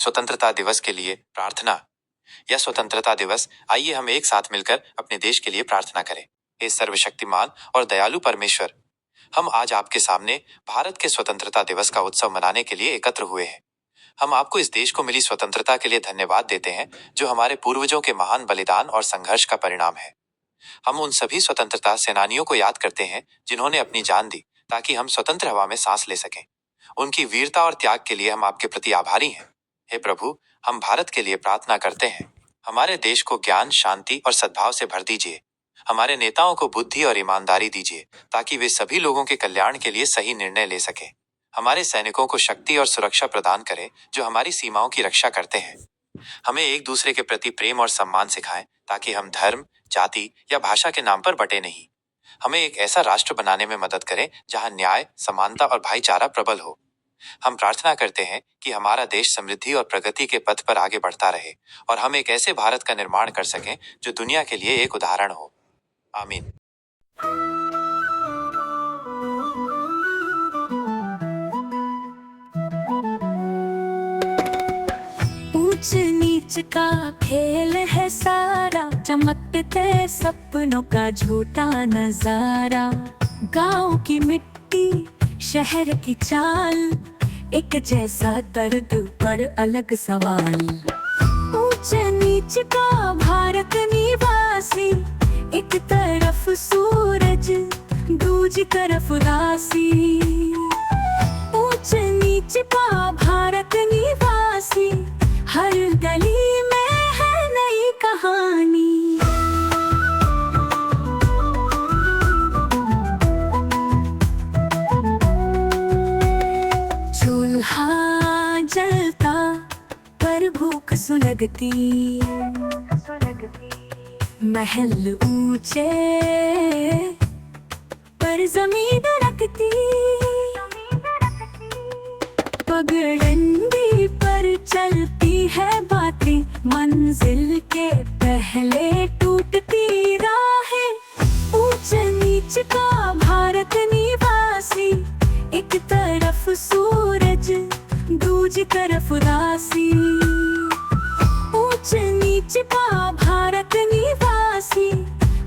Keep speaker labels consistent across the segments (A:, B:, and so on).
A: स्वतंत्रता दिवस के लिए प्रार्थना। यह स्वतंत्रता दिवस, आइए हम एक साथ मिलकर अपने देश के लिए प्रार्थना करें। हे सर्वशक्तिमान और दयालु परमेश्वर, हम आज आपके सामने भारत के स्वतंत्रता दिवस का उत्सव मनाने के लिए एकत्र हुए हैं। हम आपको इस देश को मिली स्वतंत्रता के लिए धन्यवाद देते हैं, जो हमारे पूर्वजों के महान बलिदान और संघर्ष का परिणाम है। हम उन सभी स्वतंत्रता सेनानियों को याद करते हैं जिन्होंने अपनी जान दी ताकि हम स्वतंत्र हवा में सांस ले सकें। उनकी वीरता और त्याग के लिए हम आपके प्रति आभारी हैं। हे प्रभु, हम भारत के लिए प्रार्थना करते हैं। हमारे देश को ज्ञान, शांति और सद्भाव से भर दीजिए। हमारे नेताओं को बुद्धि और ईमानदारी दीजिए ताकि वे सभी लोगों के कल्याण के लिए सही निर्णय ले सकें। हमारे सैनिकों को शक्ति और सुरक्षा प्रदान करें जो हमारी सीमाओं की रक्षा करते हैं। हमें एक दूसरे के प्रति प्रेम और सम्मान सिखाएं ताकि हम धर्म, जाति या भाषा के नाम पर बंटे नहीं। हमें एक ऐसा राष्ट्र बनाने में मदद करें जहां न्याय, समानता और भाईचारा प्रबल हो। हम प्रार्थना करते हैं कि हमारा देश समृद्धि और प्रगति के पथ पर आगे बढ़ता रहे और हम एक ऐसे भारत का निर्माण कर सकें जो दुनिया के लिए एक उदाहरण हो। आमीन।
B: ऊंच नीच का खेल है सारा, चमकते सपनों का झूठा नजारा। गांव की मिट्टी, शहर की चाल, एक जैसा दर्द पर अलग सवाल। ऊंच नीच का भारत निवासी, एक तरफ सूरज, दूजी तरफ राशि। ऊंच नीच का भारत निवासी, हर गली में है नई कहानी। चूल्हा जलता पर भूख सुलगती, महल ऊंचे पर जमीन रखती। पगडंडी पर चलती है बातें, मंजिल के पहले टूटती राहें। ऊंच नीच का भारत निवासी, एक तरफ सूरज, दूजी तरफ राशि। ऊंच नीच का भारत निवासी,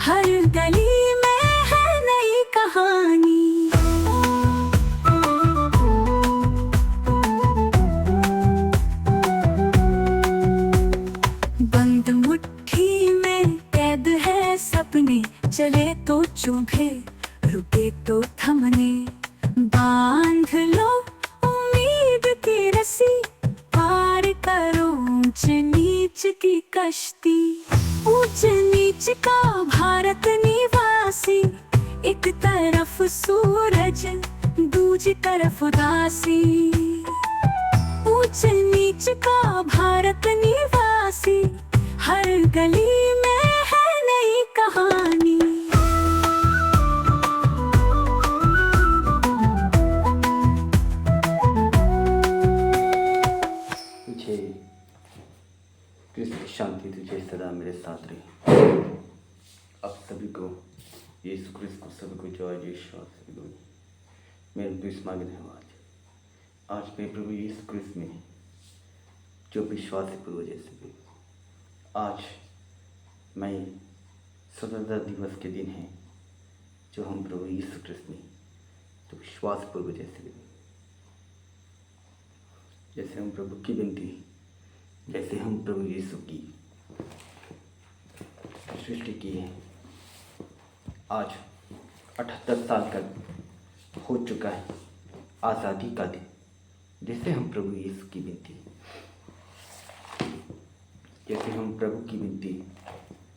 B: हर गली में है नई कहानी। बंद मुट्ठी में कैद है सपने, चले तो चुभे, रुके तो थमने। बांध लो उम्मीद की रस्सी, पार करो ऊंच नीच की कश्ती। ऊंच नीच का भारत निवासी, एक तरफ सूरज, दूजी तरफ राशि। ऊंच नीच का भारत निवासी, हर गली में है नई कहानी।
C: तुझे कृष्ण शांति तुझे सदा मेरे साथ रहे। अब सभी को यीशु क्रिस्त को सभी को जय यीशु मेरे प्रभु मांगे धन्यवाद। आज मेरे प्रभु यीशु क्रिस्त में जो विश्वासी पूर्वज सभी, आज मैं स्वतंत्रता दिवस के दिन है जो हम प्रभु यीशु क्रिस्त में जो विश्वास पूर्वज जैसे हम प्रभु की विनती, जैसे हम प्रभु यीशु की सृष्टि की है। आज 78 साल का हो चुका है आज़ादी का दिन, जैसे हम प्रभु यीशु की विनती, जैसे हम प्रभु की विनती,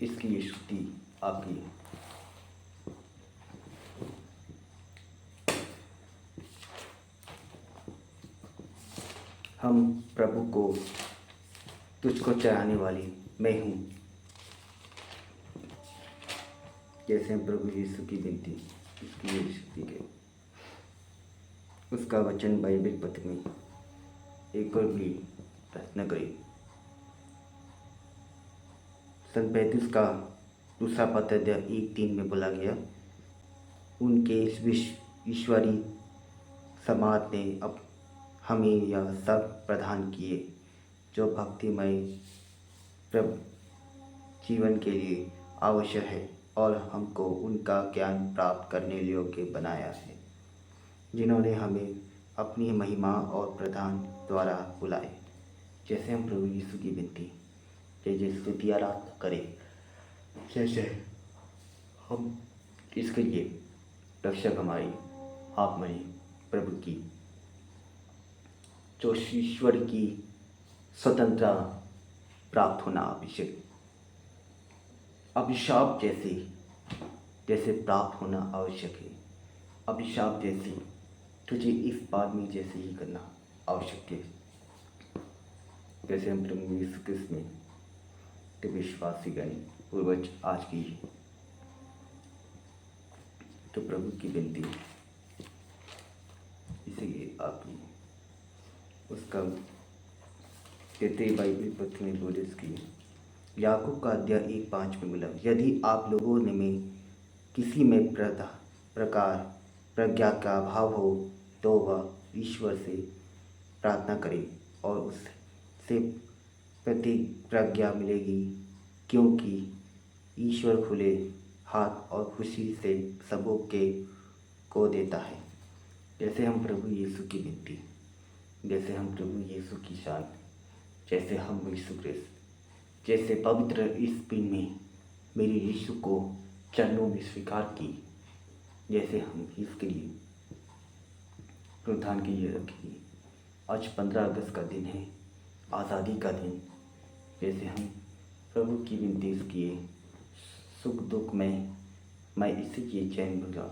C: इसकी ये स्तुति आपकी है। हम प्रभु को तुझको चढ़ाने वाली मैं हूँ, जैसे हम प्रभु यीशु की विनती, इसकी ये स्तुति के। उसका वचन बाइबल पत्र में एक और भी प्रार्थना करें। सन 35 का दूसरा पत्र 1:3 में बोला गया, उनके इस ईश्वरी समाज ने अब हमें यह सब प्रदान किए जो भक्तिमय प्रभ जीवन के लिए आवश्यक है और हमको उनका ज्ञान प्राप्त करने योग्य बनाया है, जिन्होंने हमें अपनी महिमा और प्रदान द्वारा बुलाए। जैसे हम प्रभु यीशु की विनती जैसे स्तुति आराधना करें, जैसे हम इसके लिए रक्षक हमारी आत्मनि प्रभु की जो ईश्वर की स्वतंत्रता प्राप्त होना अभिशाप जैसे प्राप्त होना आवश्यक है। अभिशाप जैसे तुझे इस बात में जैसे ही करना आवश्यक है। जैसे हम प्रभु यीशु क्रिस्त में के विश्वासी गण पूर्वज आज की तो प्रभु की विनती इसीलिए आपने उसका कहते बाइबल पत्र में बोलिस की याकूब का अध्याय 1:5 में बोला, यदि आप लोगों ने में किसी में प्रकार प्रज्ञा का अभाव हो तो वह ईश्वर से प्रार्थना करे और उससे प्रज्ञा मिलेगी, क्योंकि ईश्वर खुले हाथ और खुशी से सबों को देता है। जैसे हम प्रभु यीशु की विनती, जैसे हम प्रभु यीशु की शान, जैसे हम यीशु क्रिस्त जैसे पवित्र इस दिन में मेरे यीशु को चरणों में स्वीकार की, जैसे हम इसके लिए प्रावधान के लिए रखें। आज 15 अगस्त का दिन है, आज़ादी का दिन। जैसे हम प्रभु की विनती किए, सुख दुख में मैं इसी की चैन भुला,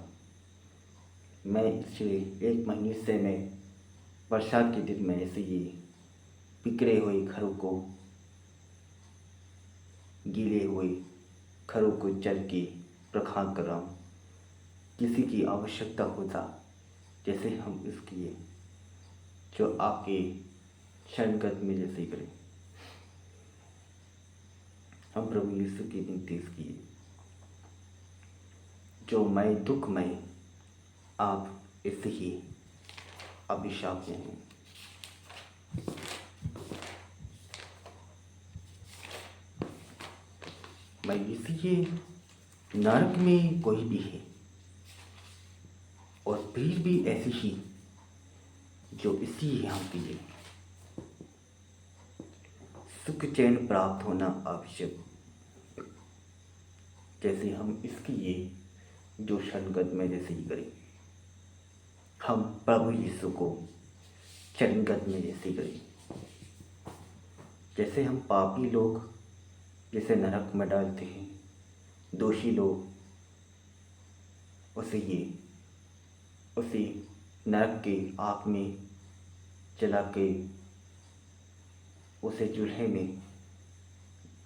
C: मैं इसे 1 महीने से मैं बरसात के दिन में ऐसे ही बिखरे हुए घरों को, गीले हुए घरों को चल के प्रखान कर रहा हूँ। किसी की आवश्यकता होता जैसे हम इसके लिए जो आपके शरणगत में जैसे करें, हम प्रभु यीशु की विनती किए, जो मैं दुख में आप ऐसे ही अभिशाप में हैं। मैं इसलिए नरक में कोई भी है और भीड़ भी ऐसी ही जो इसी यहाँ के लिए सुख चैन प्राप्त होना आवश्यक। जैसे हम इसके लिए जो शरणगत में जैसे ही करें, हम प्रभु यीशु को शरणगत में जैसे करें। जैसे हम पापी लोग जैसे नरक में डालते हैं, दोषी लोग उसे नरक के आग में जला के उसे चूल्हे में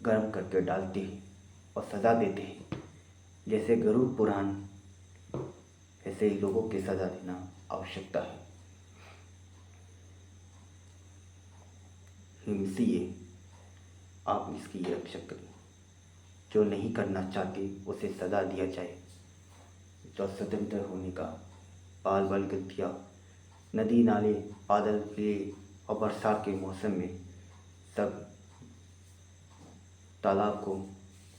C: गर्म करके डालते हैं और सज़ा देते हैं। जैसे गरुड़ पुराण ऐसे ही लोगों की सज़ा देना आवश्यकता है। इसलिए आप इसकी रक्षा करें। जो नहीं करना चाहते उसे सज़ा दिया जाए। जो स्वतंत्र होने का बाल बाल गलतियाँ, नदी नाले, बादल के और बरसात के मौसम में सब तालाब को,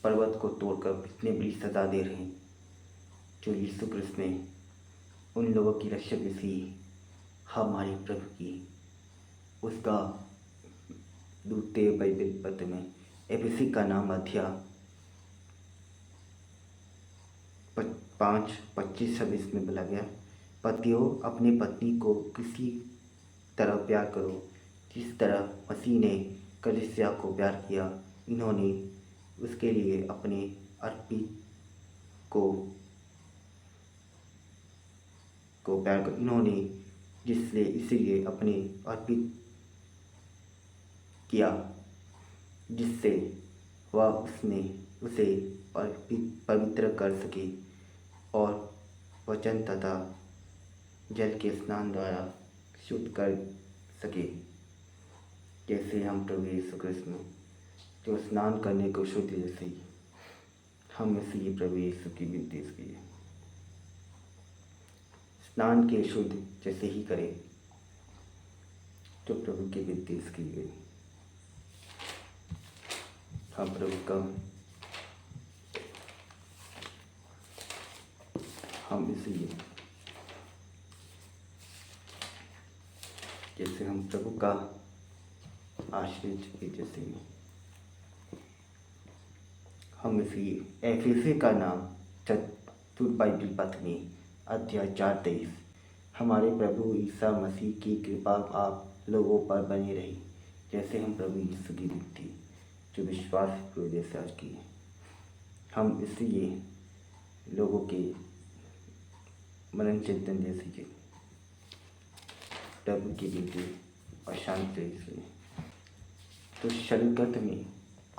C: पर्वत को तोड़कर इतनी बड़ी सज़ा दे रहे हैं। जो यीशु क्रिस्त ने उन लोगों की रक्षा की हमारे प्रभु की, उसका दूसरे बाइबल पत्र में एफिसी का नाम अध्याय 5:25-26 में बोला गया, पतियों अपने पत्नी को किसी तरह प्यार करो जिस तरह मसीह ने कलीसिया को प्यार किया। इन्होंने उसके लिए अपने अर्पित को प्यार कर, इन्होंने जिससे इसीलिए अपने अर्पित किया, जिससे वह उसे पवित्र कर सके और वचन तथा जल के स्नान द्वारा शुद्ध कर सके। जैसे हम प्रभु यीशु क्रिस्त में जो स्नान करने को शुद्ध, जैसे ही हम इसी प्रभु यीशु की विनती की स्नान के शुद्ध जैसे ही करें, तो प्रभु की विनती की गई। हम प्रभु का हम इसलिए जैसे हम प्रभु का आश्रय चुके, जैसे हम इसलिए एफेसी का नाम चतुर्थ बाइबल पथ में अध्याय 4:23 हमारे प्रभु ईसा मसीह की कृपा आप लोगों पर बनी रही, जैसे हम प्रभु यीशु की थी जो विश्वास की वजह से आज की है। हम इसलिए लोगों के मनन चिंतन जैसे कि प्रभु की विनती और शांति से तो शरणगत में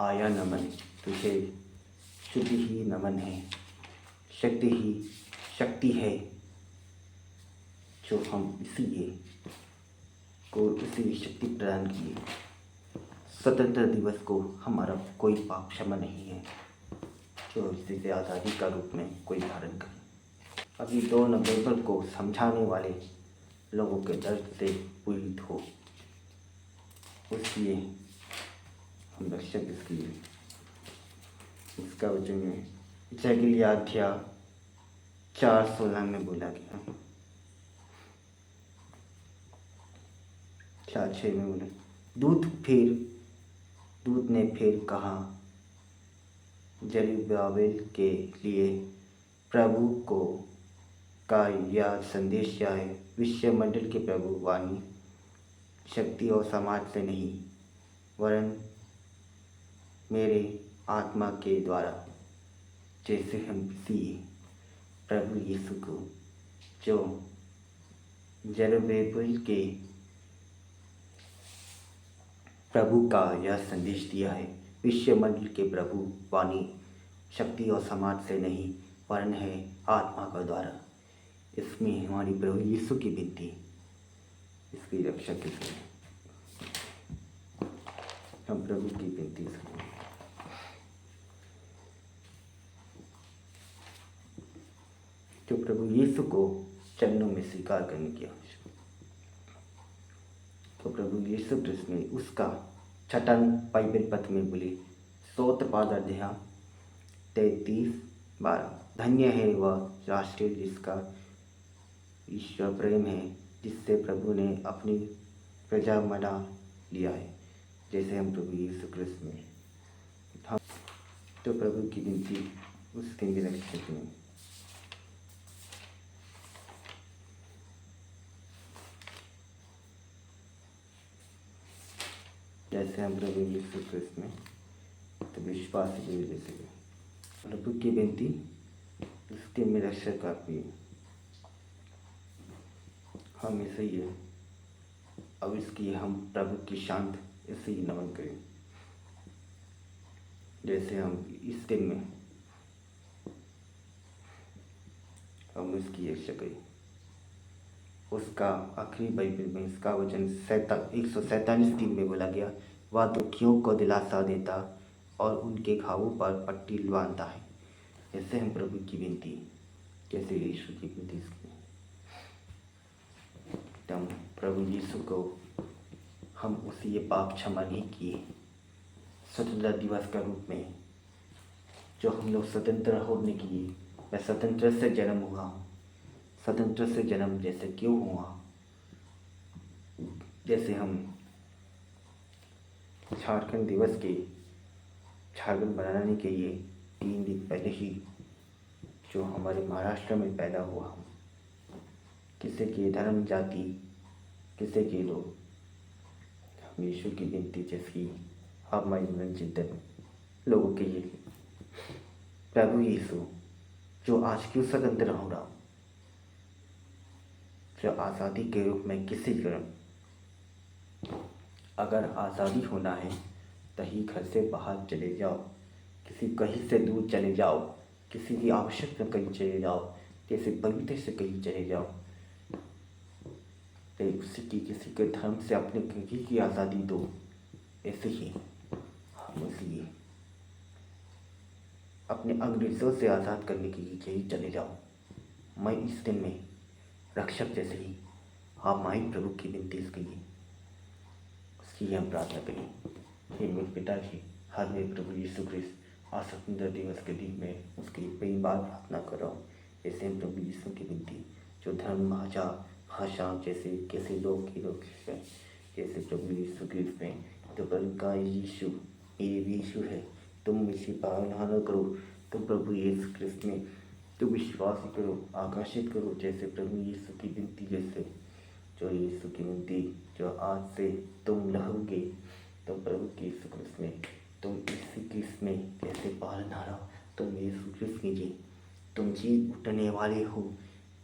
C: आया नमन, तुझे शुद्धि ही नमन है, शक्ति ही शक्ति है, जो हम इसीलिए को इसी शक्ति प्रदान किए। स्वतंत्र दिवस को हमारा कोई पाप क्षमा नहीं है, जो इसे आज़ादी का रूप में कोई धारण करे। अभी 2 नवंबर को समझाने वाले लोगों के दर्द से पीड़ित हो, उसलिए हम रक्षक इसके लिए इसका वचन में जगलिया अध्याय 4:16 में बोला गया, 4:6 में बोला, दूत ने फिर कहा, जरुब्बाबेल के लिए प्रभु को का यह संदेश यह है, विश्वमंडल के प्रभु वाणी शक्ति और समाज से नहीं वरन मेरे आत्मा के द्वारा, जैसे हम किसी प्रभु यीशु को जो जरुब्बाबेल के प्रभु का यह संदेश दिया है, विश्वमंडल के प्रभु वाणी शक्ति और समाज से नहीं वरन है आत्मा का द्वारा। इसमें हमारी प्रभु यीशु की विनती, इसकी रक्षा के लिए हम प्रभु की विनती सुने। जो प्रभु यीशु को चरणों में स्वीकार करने की आवश्यकता, तो प्रभु यीशु कृष्ण ने उसका 6 बाइबल पथ में बोले, स्तोत्र पाद अध्याय 33:12 धन्य है वह राष्ट्र जिसका ईश्वर प्रेम है, जिससे प्रभु ने अपनी प्रजा मना लिया है, जैसे हम प्रभु यीशु कृष्ण में हम तो प्रभु की विनती उसके निरक्षक में जैसे हम प्रभु यीशु कृष्ण में तो विश्वास की वजह से प्रभु की विनती उसके निरक्षक आप भी हम इसे ही अब इसकी हम प्रभु की शांत इसे ही नमन करें, जैसे हम इस दिन में हम उसकी रक्षा करें। उसका आखिरी बाइबल में इसका वचन 147 में बोला गया, वह दुखियों को दिलासा देता और उनके घावों पर पट्टी बांधता है। ऐसे हम प्रभु की विनती, जैसे यीशु की विनती हम प्रभु यीशु को हम उसे ये पाप क्षमा नहीं किए। स्वतंत्रता दिवस का रूप में जो हम लोग स्वतंत्र होने के लिए, मैं स्वतंत्र से जन्म हुआ हूँ, स्वतंत्र से जन्म जैसे क्यों हुआ, जैसे हम झारखंड दिवस के झारखंड बनाने के लिए 3 दिन पहले ही जो हमारे महाराष्ट्र में पैदा हुआ हूँ, किसी की धर्म जाति किसी के लोग हम यीशु की विनती जैसी हमारी मन चिंतन लोगों के लिए प्रभु यीशु जो आज क्यों स्वतंत्र हो रहा, जो आज़ादी के रूप में किसी जन्म, अगर आज़ादी होना है तो ही घर से बाहर चले जाओ, किसी कहीं से दूर चले जाओ, किसी की आवश्यकता कहीं चले जाओ, जैसे पवित्र से कहीं चले जाओ, किसी के धर्म से अपने किसी की आज़ादी दो। ऐसे ही हम इसलिए अपने अंग्रेज़ों से आज़ाद करने के लिए यही चले जाओ। मैं इस दिन में रक्षक जैसे ही आप माई प्रभु की विनती इसके लिए उसकी हम प्रार्थना करें। हे मेरे पिता जी, हर मेरे प्रभु यीशु क्रिस्त आज स्वतंत्रता दिवस के दिन में उसके लिए कई बार प्रार्थना कर रहा हूँ। ऐसे हम प्रभु यीशु की विनती जो धर्म भाषा जैसे कैसे लोग हैं जैसे प्रभु यीशु क्रिस्त में तो का यीशु मेरे भी यीशु है, तुम इसे पालना न करो, तुम प्रभु यीशु क्रिस्त में तुम विश्वास करो, आकर्षित करो। जैसे प्रभु यीशु की विनती जैसे जो यीशु की विनती जो आज से तुम रहोगे, तुम प्रभु के यीशु क्रिस्त में तुम इसी क्रिस्त में जैसे पालनहारा तुम यीशु क्रिस्त कीजिए, तुम जी उठने वाले हो।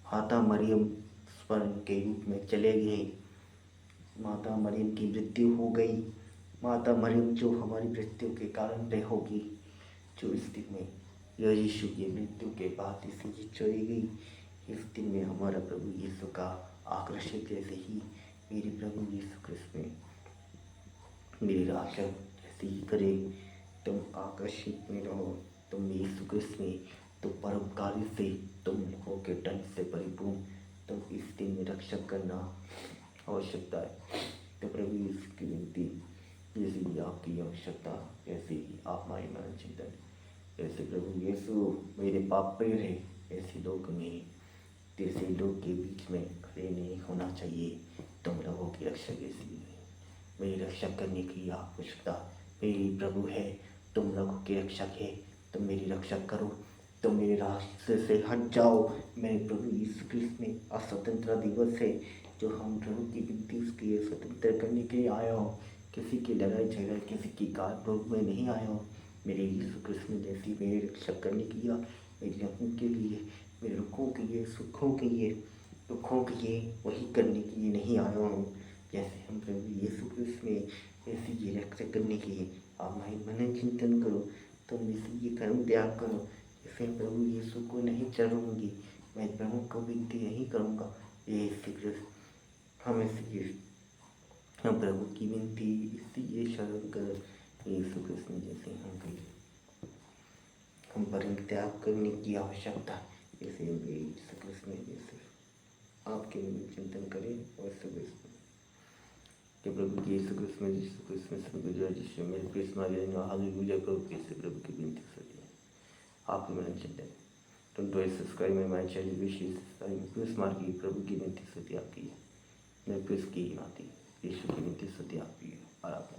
C: माता मरियम स्वर्ण के रूप में चले गए, माता मरियम की मृत्यु हो गई, माता मरियम जो हमारी मृत्यु के कारण रह होगी, जो इस दिन में यीशु की मृत्यु के बाद इसी जी चली गई, इस दिन में हमारा प्रभु यीशु का आकर्षित जैसे ही मेरे प्रभु यीशु क्रिस्त में मेरी आशा जैसे ही करे, तुम आकर्षित में रहो, तुम यीशु क्रिस्त में तुम परोपकारी से तुम हो के दंड से परिपूर्ण, तुम इस दिन में रक्षा करना आवश्यकता है। तो प्रभु यीशु की विनती जैसे ही आपकी आवश्यकता, जैसे ही आप हमारे मन चिंतन, जैसे प्रभु यीशु मेरे पाप प्रिय है, ऐसे लोग में जैसे लोग के बीच में खड़े नहीं होना चाहिए। तुम लोगों की रक्षा कैसी है, मेरी रक्षा करने की आवश्यकता मेरी प्रभु है, तुम लोगों की रक्षक है, तुम मेरी रक्षा करो, तुम मेरे रास्ते से हट जाओ। मेरे प्रभु यीशु क्रिस्त में आज स्वतंत्रता दिवस है, जो हम प्रभु की विनती उसकी स्वतंत्र करने के लिए आया हूँ। किसी की लड़ाई झगड़ा किसी की कार प्रभु में नहीं आया हूँ। मेरे यीशु कृष्ण ने जैसी मेरी रक्षा करने के लिए, मेरी रखने के लिए, मेरे दुखों के लिए, सुखों के लिए, दुखों के लिए वही करने के लिए नहीं आया हूँ। जैसे हम प्रभु यीशु कृष्ण में ऐसी ये रक्षा करने के लिए आप हमारे मन चिंतन करो, तुम इसी ये कर्म त्याग करो। जैसे प्रभु यीशु को नहीं चढ़ूँगी, मैं प्रभु को विनती नहीं करूँगा, ये शीघ्र हम ऐसे हम प्रभु की विनती इसी ये शरण कर यीशु कृष्ण जैसे हम परित्याग करने की आवश्यकता, जैसे यीशु कृष्ण जैसे आपके चिंतन करें और सब कि प्रभु की यीशु कृष्ण सब गुजरा जिससे मेरे कृष्ण हालेलुया करो कैसे प्रभु की विनती सदी आपके मन चिंतन तुम तो सब्सक्राइब माय चैनल विशेष मार्ग की प्रभु की विनती सदी आपकी है, मैं कृष्ण की आती यीशु की विनती सदी आपकी है और आप